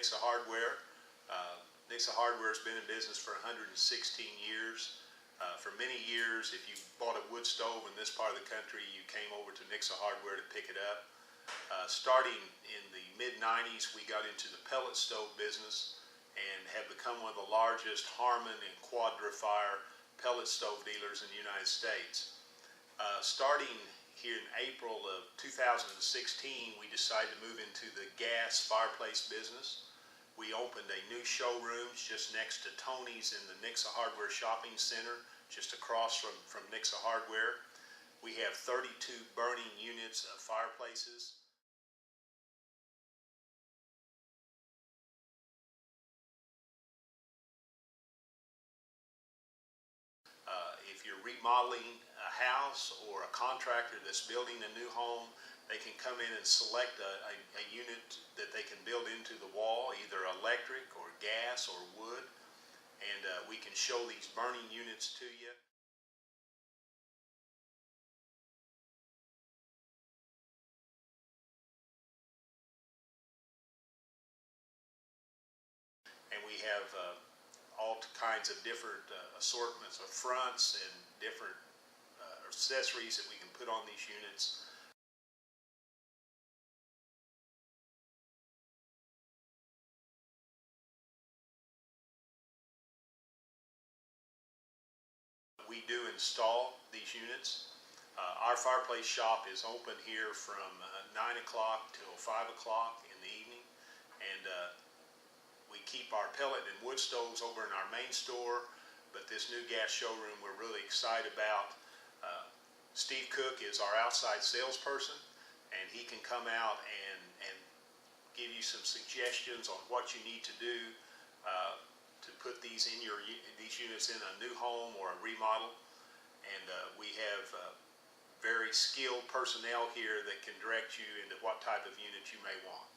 Nixa Hardware. Nixa Hardware has been in business for 116 years. For many years, if you bought a wood stove in this part of the country, you came over to Nixa Hardware to pick it up. Starting in the mid-90s, we got into the pellet stove business and have become one of the largest Harmon and Quadra-Fire pellet stove dealers in the United States. Starting here in April of 2016, we decided to move into the gas fireplace business. We opened a new showroom just next to Tony's in the Nixa Hardware Shopping Center, just across from Nixa Hardware. We have 32 burning units of fireplaces. If you're remodeling a house or a contractor that's building a new home, they can come in and select a unit that they can build into the wall, either electric or gas or wood, and we can show these burning units to you. And we have all kinds of different assortments of fronts and different accessories that we can put on these units. We do install these units. Our fireplace shop is open here from 9 o'clock till 5 o'clock in the evening, and we keep our pellet and wood stoves over in our main store, but this new gas showroom we're really excited about. Steve Cook is our outside salesperson, and he can come out and give you some suggestions on what you need to do to put these units in a new home or a remodel. And we have very skilled personnel here that can direct you into what type of unit you may want.